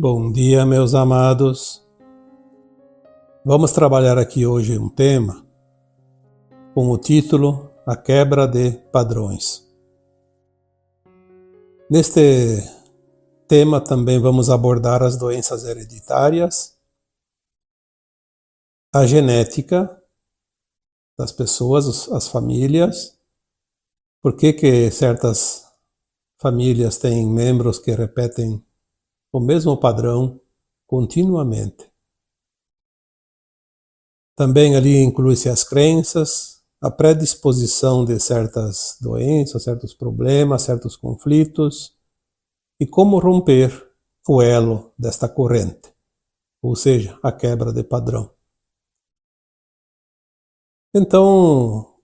Bom dia, meus amados. Vamos trabalhar aqui hoje um tema com o título A Quebra de Padrões. Neste tema também vamos abordar as doenças hereditárias, a genética das pessoas, as famílias, por que certas famílias têm membros que repetem o mesmo padrão continuamente. Também ali inclui-se as crenças, a predisposição de certas doenças, certos problemas, certos conflitos, e como romper o elo desta corrente, ou seja, a quebra de padrão. Então,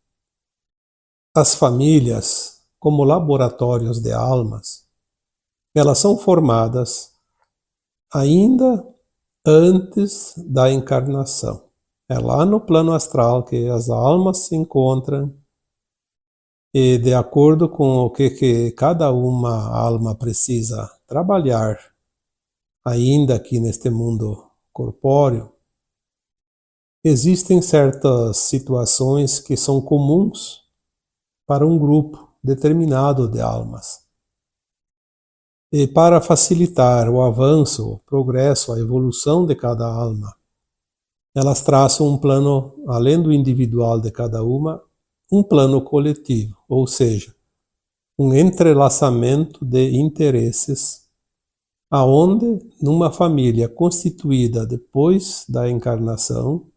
as famílias, como laboratórios de almas, elas são formadas ainda antes da encarnação. É lá no plano astral que as almas se encontram e, de acordo com o que cada uma alma precisa trabalhar, ainda aqui neste mundo corpóreo, existem certas situações que são comuns para um grupo determinado de almas. E para facilitar o avanço, o progresso, a evolução de cada alma, elas traçam um plano, além do individual de cada uma, um plano coletivo, ou seja, um entrelaçamento de interesses, aonde, numa família constituída depois da encarnação,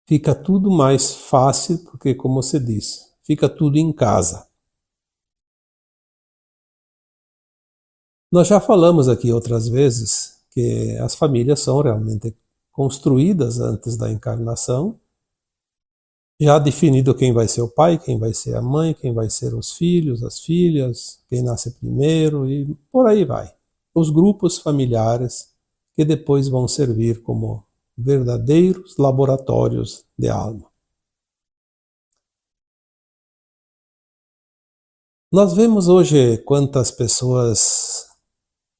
fica tudo mais fácil, porque, como se diz, fica tudo em casa. Nós já falamos aqui outras vezes que as famílias são realmente construídas antes da encarnação, já definido quem vai ser o pai, quem vai ser a mãe, quem vai ser os filhos, as filhas, quem nasce primeiro e por aí vai. Os grupos familiares que depois vão servir como verdadeiros laboratórios de alma. Nós vemos hoje quantas pessoas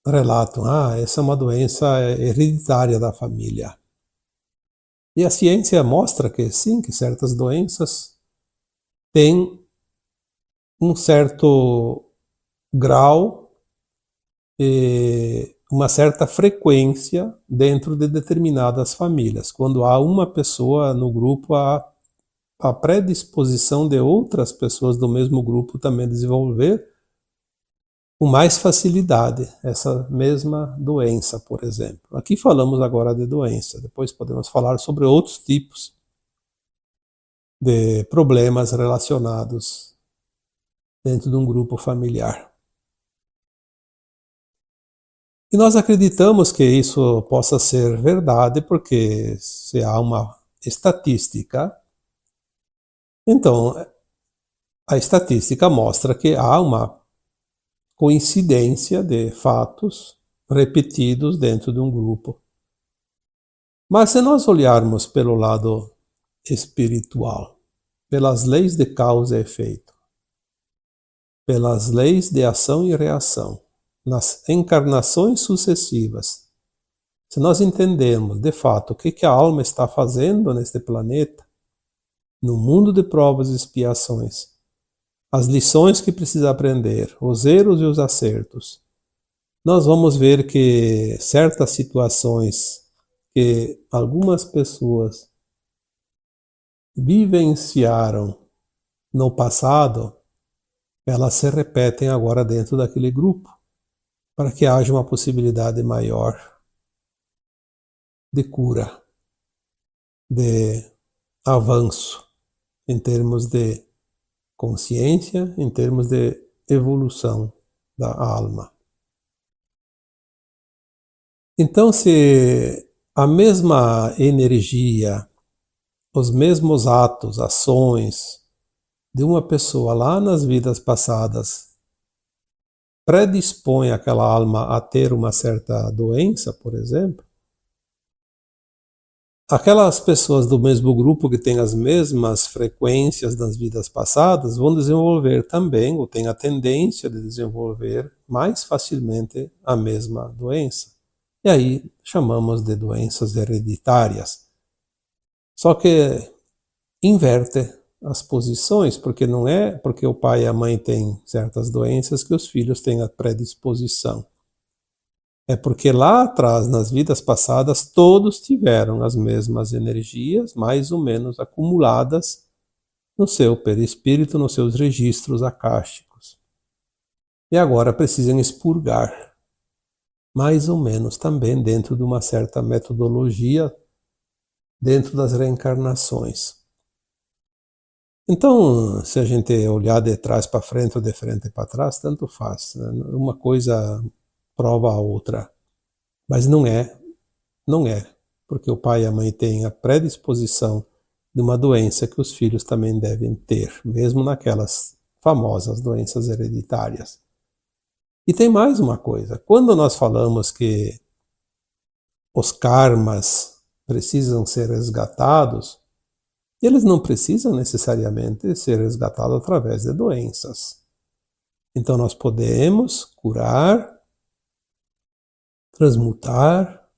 relatam, essa é uma doença hereditária da família. E a ciência mostra que sim, que certas doenças têm um certo grau e uma certa frequência dentro de determinadas famílias. Quando há uma pessoa no grupo, há a predisposição de outras pessoas do mesmo grupo também desenvolver com mais facilidade essa mesma doença, por exemplo. Aqui falamos agora de doença, depois podemos falar sobre outros tipos de problemas relacionados dentro de um grupo familiar. E nós acreditamos que isso possa ser verdade porque se há uma estatística, então a estatística mostra que há uma coincidência de fatos repetidos dentro de um grupo. Mas se nós olharmos pelo lado espiritual, pelas leis de causa e efeito, pelas leis de ação e reação, nas encarnações sucessivas, se nós entendermos de fato o que a alma está fazendo neste planeta, no mundo de provas e expiações, as lições que precisa aprender, os erros e os acertos, nós vamos ver que certas situações que algumas pessoas vivenciaram no passado, elas se repetem agora dentro daquele grupo, para que haja uma possibilidade maior de cura, de avanço, em termos de consciência, em termos de evolução da alma. Então, se a mesma energia, os mesmos atos, ações de uma pessoa lá nas vidas passadas predispõe aquela alma a ter uma certa doença, por exemplo, aquelas pessoas do mesmo grupo que têm as mesmas frequências das vidas passadas vão desenvolver também, ou têm a tendência de desenvolver mais facilmente a mesma doença. E aí chamamos de doenças hereditárias. Só que inverte as posições, porque não é porque o pai e a mãe têm certas doenças que os filhos têm a predisposição. É porque lá atrás, nas vidas passadas, todos tiveram as mesmas energias, mais ou menos acumuladas no seu perispírito, nos seus registros akáshicos. E agora precisam expurgar, mais ou menos também dentro de uma certa metodologia, dentro das reencarnações. Então, se a gente olhar de trás para frente ou de frente para trás, tanto faz, né? Uma coisa prova a outra. Mas não é, porque o pai e a mãe têm a predisposição de uma doença que os filhos também devem ter, mesmo naquelas famosas doenças hereditárias. E tem mais uma coisa, quando nós falamos que os karmas precisam ser resgatados, eles não precisam necessariamente ser resgatados através de doenças. Então nós podemos curar, transmutar,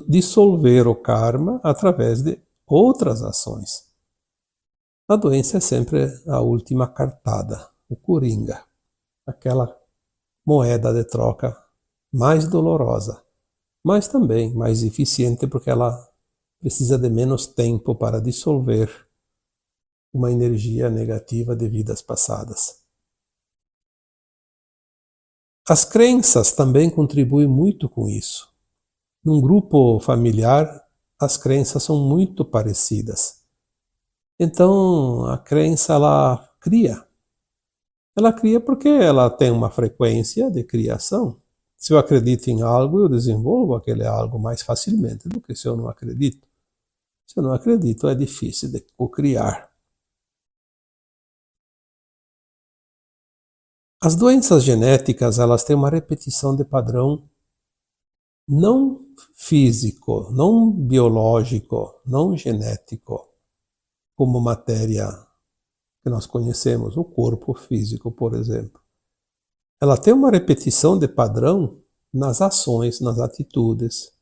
dissolver o karma através de outras ações. A doença é sempre a última cartada, o coringa, aquela moeda de troca mais dolorosa, mas também mais eficiente porque ela precisa de menos tempo para dissolver uma energia negativa de vidas passadas. As crenças também contribuem muito com isso. Num grupo familiar, as crenças são muito parecidas. Então, a crença, ela cria. Ela cria porque ela tem uma frequência de criação. Se eu acredito em algo, eu desenvolvo aquele algo mais facilmente do que se eu não acredito. Se eu não acredito, é difícil de criar. As doenças genéticas, elas têm uma repetição de padrão não físico, não biológico, não genético, como matéria que nós conhecemos, o corpo físico, por exemplo. Ela tem uma repetição de padrão nas ações, nas atitudes,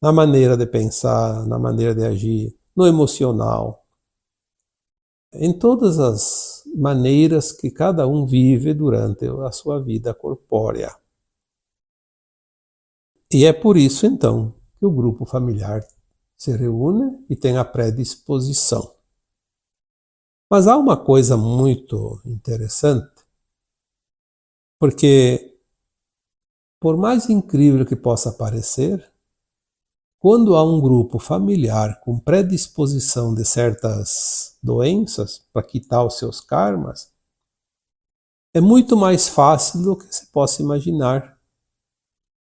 na maneira de pensar, na maneira de agir, no emocional, em todas as maneiras que cada um vive durante a sua vida corpórea. E é por isso, então, que o grupo familiar se reúne e tem a predisposição. Mas há uma coisa muito interessante, porque, por mais incrível que possa parecer, quando há um grupo familiar com predisposição de certas doenças para quitar os seus karmas, é muito mais fácil do que se possa imaginar.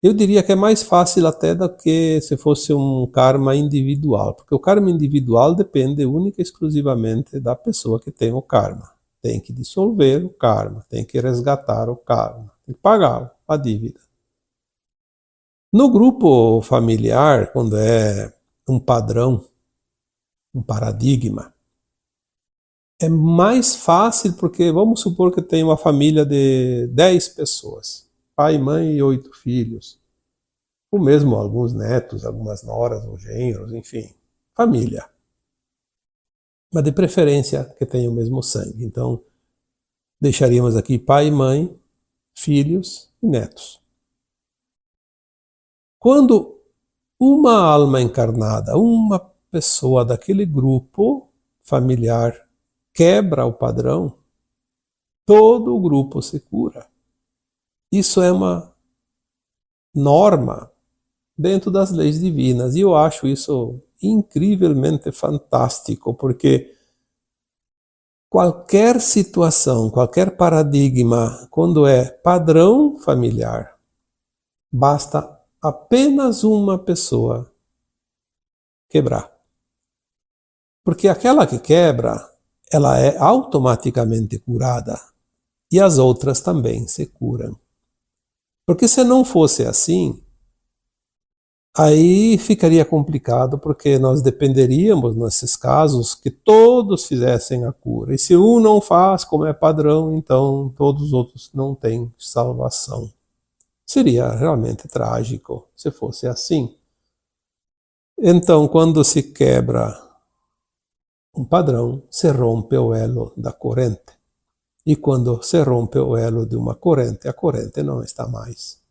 Eu diria que é mais fácil até do que se fosse um karma individual, porque o karma individual depende única e exclusivamente da pessoa que tem o karma. Tem que dissolver o karma, tem que resgatar o karma, tem que pagar a dívida. No grupo familiar, quando é um padrão, um paradigma, é mais fácil porque vamos supor que tem uma família de 10 pessoas, pai, mãe e 8 filhos. Ou mesmo alguns netos, algumas noras ou genros, enfim, família. Mas de preferência que tenham o mesmo sangue. Então, deixaríamos aqui pai, mãe, filhos e netos. Quando uma alma encarnada, uma pessoa daquele grupo familiar quebra o padrão, todo o grupo se cura. Isso é uma norma dentro das leis divinas. E eu acho isso incrivelmente fantástico, porque qualquer situação, qualquer paradigma, quando é padrão familiar, basta apenas uma pessoa quebrar. Porque aquela que quebra, ela é automaticamente curada e as outras também se curam. Porque se não fosse assim, aí ficaria complicado, porque nós dependeríamos, nesses casos, que todos fizessem a cura. E se um não faz, como é padrão, então todos os outros não têm salvação. Seria realmente trágico se fosse assim. Então, quando se quebra um padrão, se rompe o elo da corrente. E quando se rompe o elo de uma corrente, a corrente não está mais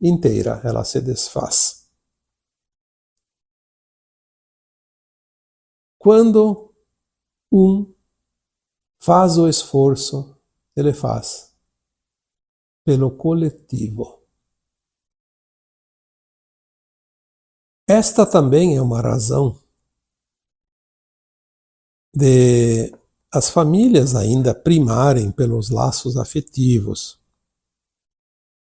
inteira, ela se desfaz. Quando um faz o esforço, ele faz pelo coletivo. Esta também é uma razão de as famílias ainda primarem pelos laços afetivos.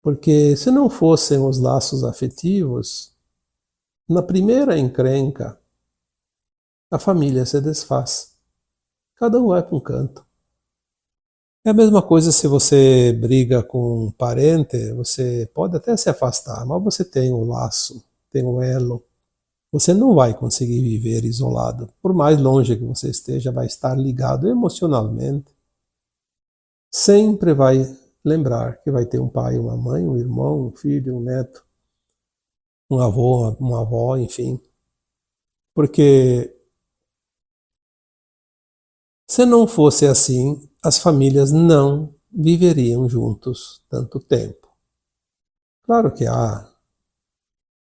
Porque se não fossem os laços afetivos, na primeira encrenca, a família se desfaz. Cada um vai para um canto. É a mesma coisa se você briga com um parente, você pode até se afastar, mas você tem um laço, tem um elo. Você não vai conseguir viver isolado. Por mais longe que você esteja, vai estar ligado emocionalmente. Sempre vai lembrar que vai ter um pai, uma mãe, um irmão, um filho, um neto, um avô, uma avó, enfim. Porque se não fosse assim, as famílias não viveriam juntos tanto tempo. Claro que há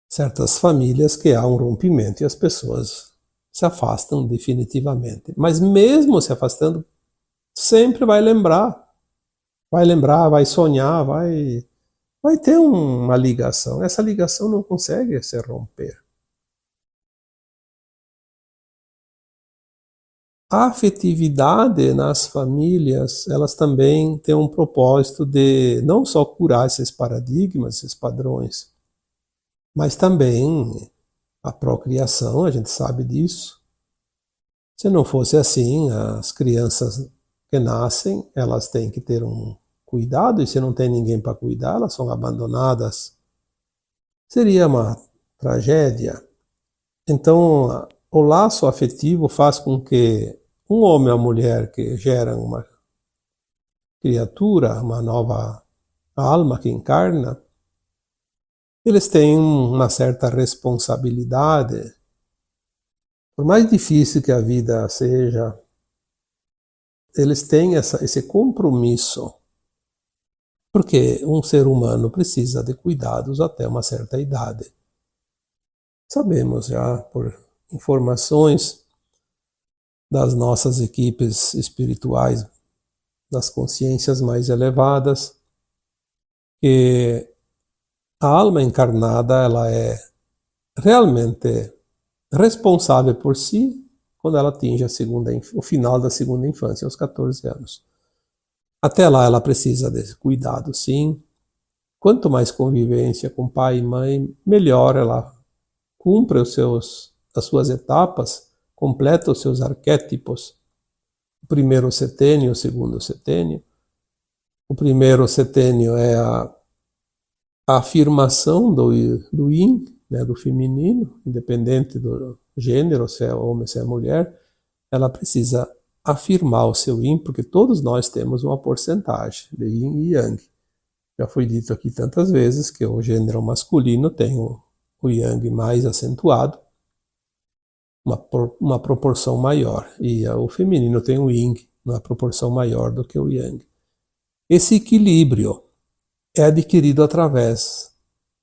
certas famílias que há um rompimento e as pessoas se afastam definitivamente. Mas mesmo se afastando, sempre vai lembrar, vai sonhar, vai ter uma ligação. Essa ligação não consegue se romper. A afetividade nas famílias, elas também têm um propósito de não só curar esses paradigmas, esses padrões, mas também a procriação, a gente sabe disso. Se não fosse assim, as crianças que nascem, elas têm que ter um cuidado, e se não tem ninguém para cuidar, elas são abandonadas. Seria uma tragédia. Então, o laço afetivo faz com que um homem ou mulher que geram uma criatura, uma nova alma que encarna, eles têm uma certa responsabilidade. Por mais difícil que a vida seja, eles têm esse compromisso, porque um ser humano precisa de cuidados até uma certa idade. Sabemos já por informações das nossas equipes espirituais, das consciências mais elevadas, que a alma encarnada ela é realmente responsável por si quando ela atinge o final da segunda infância, aos 14 anos. Até lá ela precisa de cuidado, sim. Quanto mais convivência com pai e mãe, melhor ela cumpre as suas etapas, completa os seus arquétipos. O primeiro setênio, o segundo setênio. O primeiro setênio é a afirmação do yin, né, do feminino, independente do gênero, se é homem, se é mulher, ela precisa afirmar o seu yin, porque todos nós temos uma porcentagem de yin e yang. Já foi dito aqui tantas vezes que o gênero masculino tem o yang mais acentuado, uma proporção maior, e o feminino tem o yin, uma proporção maior do que o yang. Esse equilíbrio é adquirido através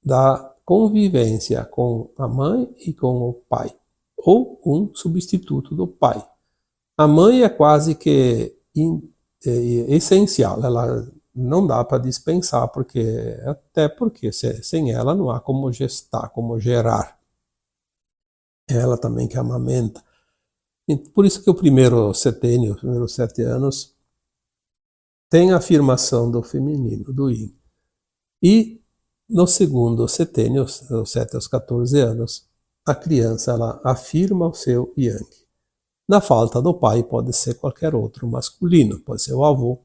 da convivência com a mãe e com o pai, ou um substituto do pai. A mãe é quase que essencial, ela não dá para dispensar, até porque sem ela não há como gestar, como gerar. Ela também que amamenta. E por isso que o primeiro setênio, os primeiros 7 anos, tem a afirmação do feminino, do yin. E no segundo setênio, dos 7 aos 14 anos, a criança ela afirma o seu yang. Na falta do pai, pode ser qualquer outro masculino, pode ser o avô,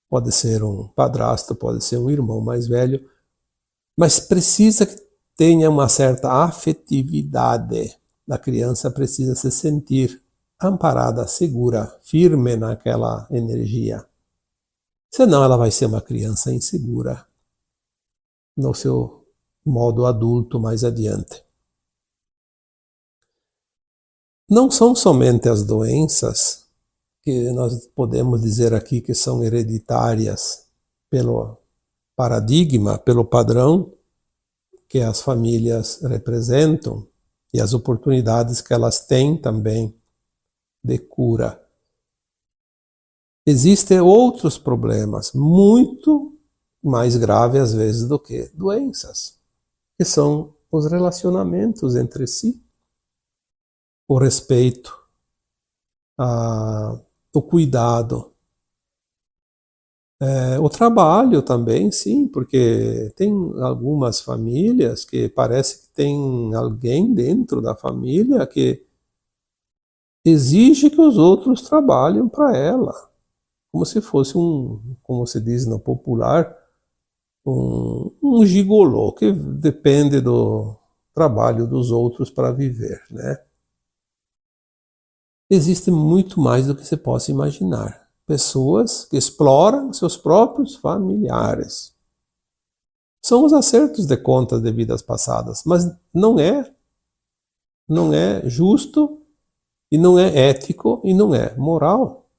pode ser um padrasto, pode ser um irmão mais velho, mas precisa que tenha uma certa afetividade. A criança precisa se sentir amparada, segura, firme naquela energia. Senão ela vai ser uma criança insegura. no seu modo adulto mais adiante. Não são somente as doenças que nós podemos dizer aqui que são hereditárias pelo paradigma, pelo padrão que as famílias representam e as oportunidades que elas têm também de cura. Existem outros problemas muito mais graves às vezes do que doenças, que são os relacionamentos entre si, o respeito, o cuidado, o trabalho também, sim, porque tem algumas famílias que parece que tem alguém dentro da família que exige que os outros trabalhem para ela, como se fosse como se diz no popular, um gigolô que depende do trabalho dos outros para viver, né? Existe muito mais do que você possa imaginar. Pessoas que exploram seus próprios familiares. São os acertos de contas de vidas passadas, mas não é justo e não é ético e não é moral.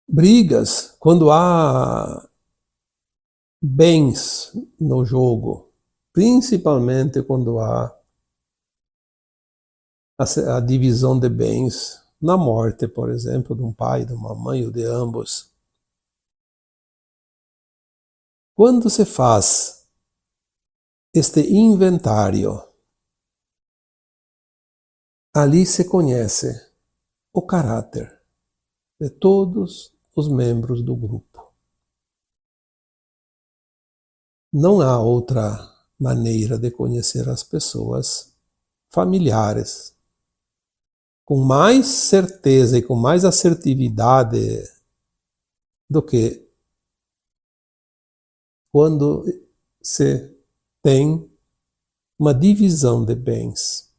Brigas, quando há bens no jogo, principalmente quando há a divisão de bens na morte, por exemplo, de um pai, de uma mãe ou de ambos. Quando se faz este inventário, ali se conhece o caráter de todos os membros do grupo. Não há outra maneira de conhecer as pessoas familiares com mais certeza e com mais assertividade do que quando se tem uma divisão de bens.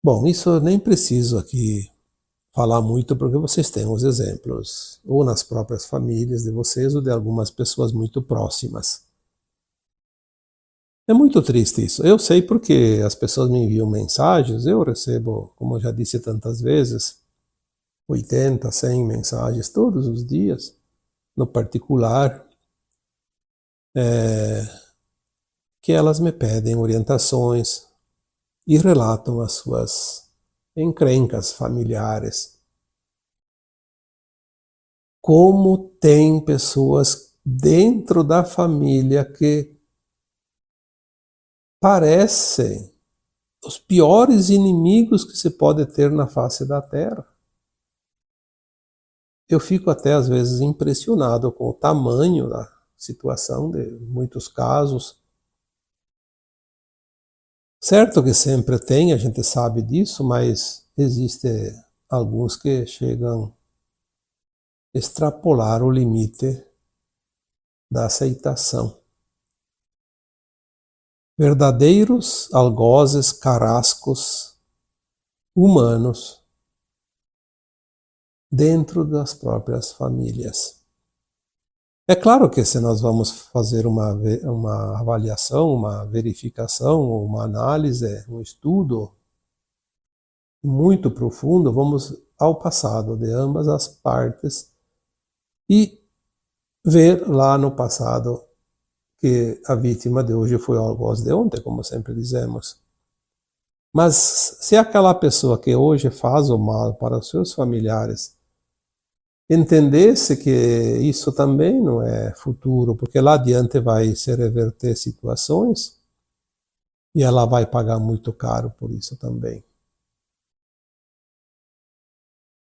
Bom, isso eu nem preciso aqui falar muito, porque vocês têm os exemplos, ou nas próprias famílias de vocês, ou de algumas pessoas muito próximas. É muito triste isso. Eu sei porque as pessoas me enviam mensagens, eu recebo, como eu já disse tantas vezes, 80, 100 mensagens todos os dias, no particular, que elas me pedem orientações e relatam as suas encrencas familiares. Como tem pessoas dentro da família que parecem os piores inimigos que se pode ter na face da Terra. Eu fico até às vezes impressionado com o tamanho da situação de muitos casos. Certo que sempre tem, a gente sabe disso, mas existem alguns que chegam a extrapolar o limite da aceitação. Verdadeiros algozes carrascos humanos dentro das próprias famílias. É claro que se nós vamos fazer uma avaliação, uma verificação, uma análise, um estudo muito profundo, vamos ao passado de ambas as partes e ver lá no passado que a vítima de hoje foi o algoz de ontem, como sempre dizemos. Mas se aquela pessoa que hoje faz o mal para os seus familiares entendesse que isso também não é futuro, porque lá adiante vai se reverter situações e ela vai pagar muito caro por isso também.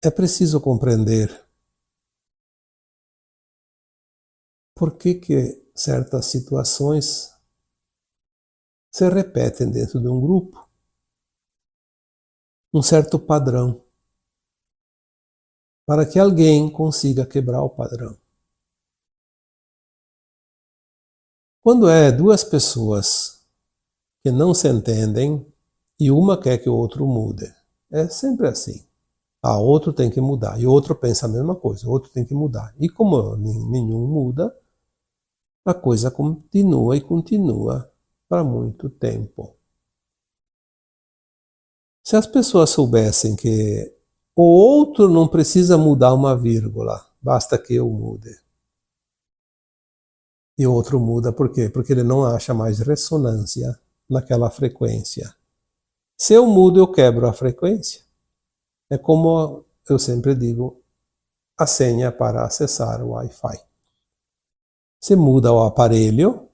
É preciso compreender por que certas situações se repetem dentro de um grupo, um certo padrão, para que alguém consiga quebrar o padrão. Quando é duas pessoas que não se entendem e uma quer que o outro mude, é sempre assim. Outro tem que mudar. E outro pensa a mesma coisa, outro tem que mudar. E como nenhum muda, a coisa continua e continua para muito tempo. Se as pessoas soubessem que o outro não precisa mudar uma vírgula, basta que eu mude. E o outro muda por quê? Porque ele não acha mais ressonância naquela frequência. Se eu mudo, eu quebro a frequência. É como eu sempre digo, a senha para acessar o Wi-Fi. Se muda o aparelho,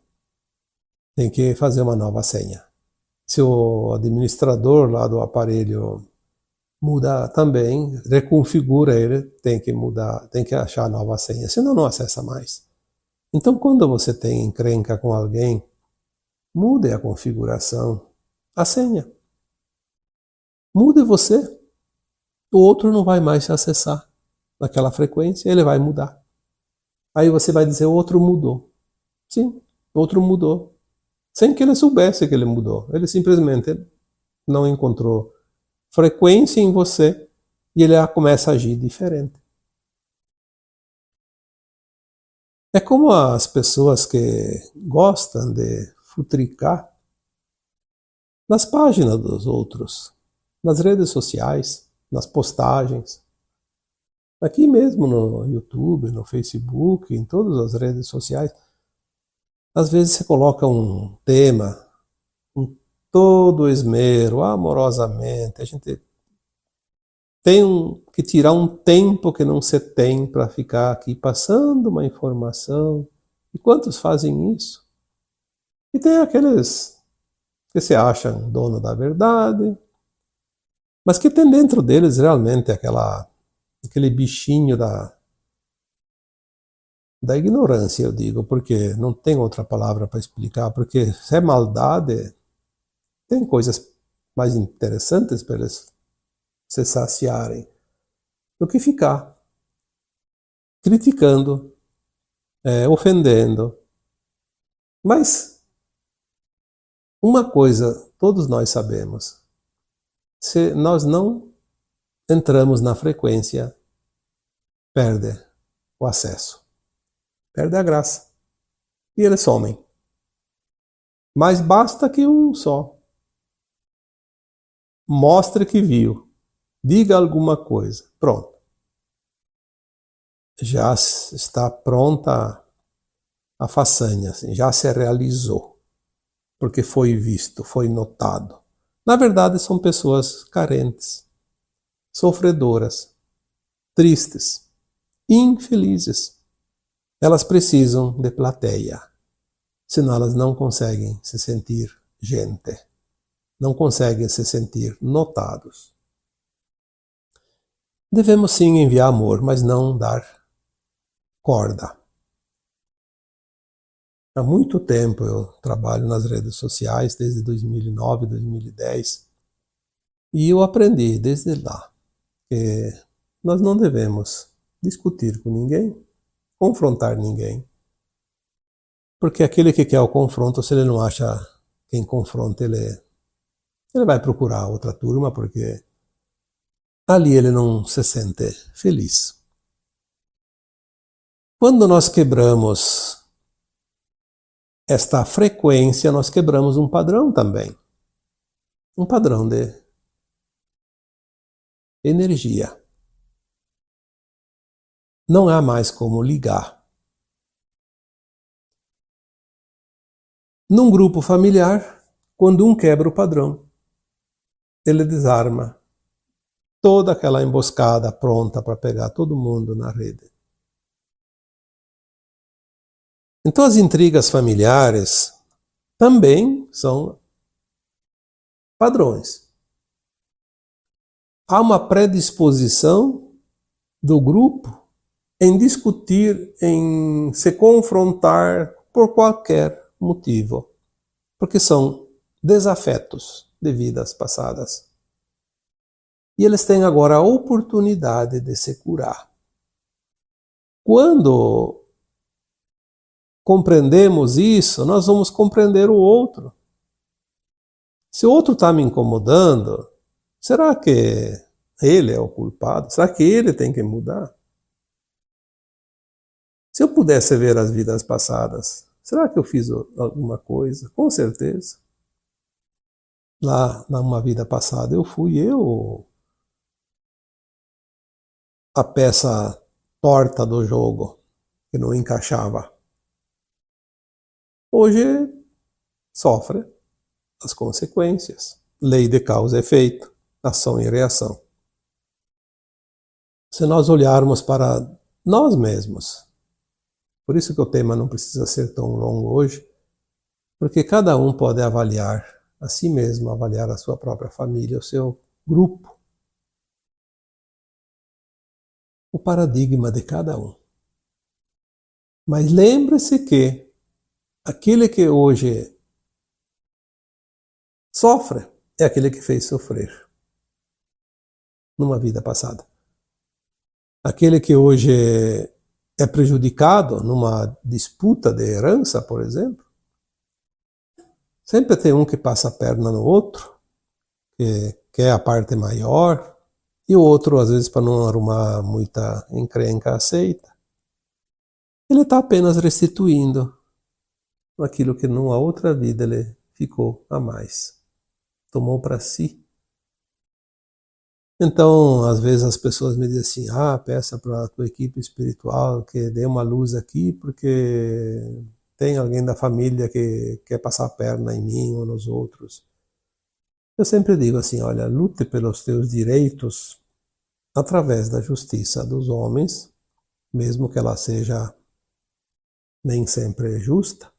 tem que fazer uma nova senha. Se o administrador lá do aparelho muda também, reconfigura ele, tem que mudar, tem que achar nova senha, senão não acessa mais. Então, quando você tem encrenca com alguém, mude a configuração, a senha. Mude você. O outro não vai mais se acessar naquela frequência, ele vai mudar. Aí você vai dizer, o outro mudou. Sim, o outro mudou. Sem que ele soubesse que ele mudou. Ele simplesmente não encontrou frequência em você e ele começa a agir diferente. É como as pessoas que gostam de futricar nas páginas dos outros, nas redes sociais, nas postagens. Aqui mesmo no YouTube, no Facebook, em todas as redes sociais. Às vezes você coloca um tema com todo esmero, amorosamente. A gente tem que tirar um tempo que não se tem para ficar aqui passando uma informação. E quantos fazem isso? E tem aqueles que se acham dono da verdade, mas que tem dentro deles realmente aquele bichinho da ignorância, eu digo, porque não tem outra palavra para explicar, porque se é maldade, tem coisas mais interessantes para eles se saciarem do que ficar criticando, ofendendo. Mas uma coisa todos nós sabemos, se nós não entramos na frequência, perde o acesso, perde a graça, e eles somem. Mas basta que um só mostre que viu, diga alguma coisa, pronto. Já está pronta a façanha, assim, já se realizou, porque foi visto, foi notado. Na verdade, são pessoas carentes, sofredoras, tristes, infelizes. Elas precisam de plateia, senão elas não conseguem se sentir gente, não conseguem se sentir notados. Devemos sim enviar amor, mas não dar corda. Há muito tempo eu trabalho nas redes sociais, desde 2009, 2010, e eu aprendi desde lá que nós não devemos discutir com ninguém, confrontar ninguém, porque aquele que quer o confronto, se ele não acha quem confronta, ele vai procurar outra turma, porque ali ele não se sente feliz. Quando nós quebramos esta frequência, nós quebramos um padrão também. Um padrão de energia. Não há mais como ligar. Num grupo familiar, quando um quebra o padrão, ele desarma toda aquela emboscada pronta para pegar todo mundo na rede. Então as intrigas familiares também são padrões. Há uma predisposição do grupo em discutir, em se confrontar por qualquer motivo, porque são desafetos de vidas passadas. E eles têm agora a oportunidade de se curar. Quando compreendemos isso, nós vamos compreender o outro. Se o outro está me incomodando, será que Ele é o culpado? Será que ele tem que mudar? Se eu pudesse ver as vidas passadas, será que eu fiz alguma coisa? Com certeza. Lá, numa vida passada, eu fui a peça torta do jogo, que não encaixava. Hoje sofre as consequências. Lei de causa e efeito, ação e reação. Se nós olharmos para nós mesmos, por isso que o tema não precisa ser tão longo hoje, porque cada um pode avaliar a si mesmo, avaliar a sua própria família, o seu grupo, o paradigma de cada um. Mas lembre-se que aquele que hoje sofre é aquele que fez sofrer numa vida passada. Aquele que hoje é prejudicado numa disputa de herança, por exemplo, sempre tem um que passa a perna no outro, que quer a parte maior, e o outro, às vezes, para não arrumar muita encrenca, aceita. Ele está apenas restituindo aquilo que numa outra vida ele ficou a mais, tomou para si. Então, às vezes as pessoas me dizem assim, peça para a tua equipe espiritual que dê uma luz aqui, porque tem alguém da família que quer passar a perna em mim ou nos outros. Eu sempre digo assim, olha, lute pelos teus direitos através da justiça dos homens, mesmo que ela seja nem sempre justa,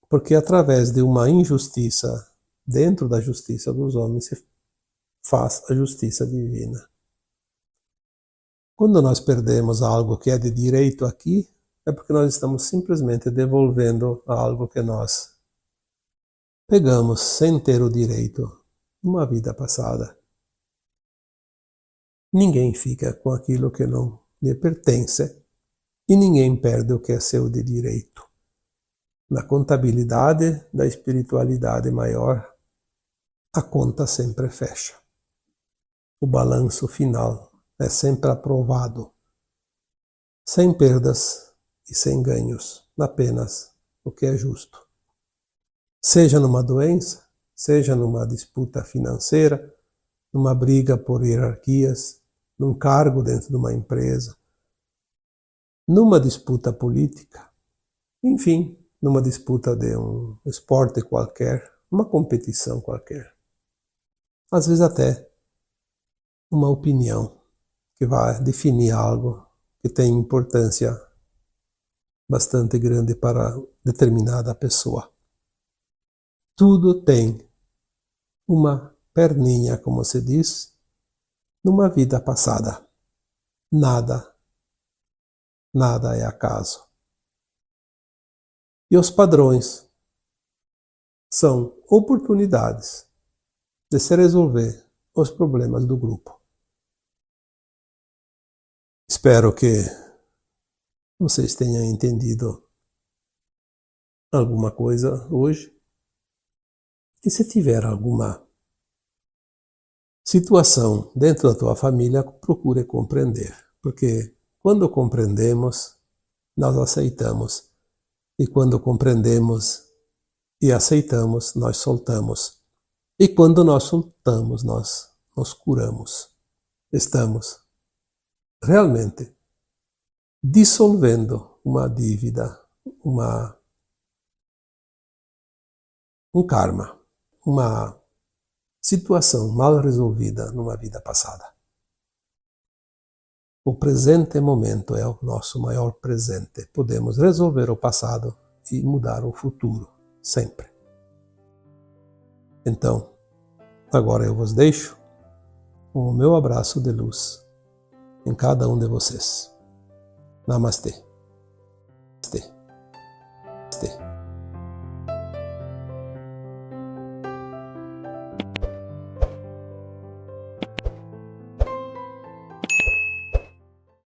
porque através de uma injustiça dentro da justiça dos homens se faz a justiça divina. Quando nós perdemos algo que é de direito aqui, é porque nós estamos simplesmente devolvendo algo que nós pegamos sem ter o direito numa vida passada. Ninguém fica com aquilo que não lhe pertence e ninguém perde o que é seu de direito. Na contabilidade da espiritualidade maior, a conta sempre fecha. O balanço final é sempre aprovado, sem perdas e sem ganhos, apenas o que é justo. Seja numa doença, seja numa disputa financeira, numa briga por hierarquias, num cargo dentro de uma empresa, numa disputa política, enfim, numa disputa de um esporte qualquer, uma competição qualquer. Às vezes até uma opinião que vai definir algo que tem importância bastante grande para determinada pessoa. Tudo tem uma perninha, como se diz, numa vida passada. Nada é acaso. E os padrões são oportunidades de se resolver os problemas do grupo. Espero que vocês tenham entendido alguma coisa hoje. E se tiver alguma situação dentro da tua família, procure compreender. Porque quando compreendemos, nós aceitamos. E quando compreendemos e aceitamos, nós soltamos. E quando nós soltamos, nós nos curamos. Estamos realmente dissolvendo uma dívida, um karma, uma situação mal resolvida numa vida passada. O presente momento é o nosso maior presente. Podemos resolver o passado e mudar o futuro, sempre. Então, agora eu vos deixo com o meu abraço de luz em cada um de vocês. Namastê. Namastê. Namastê.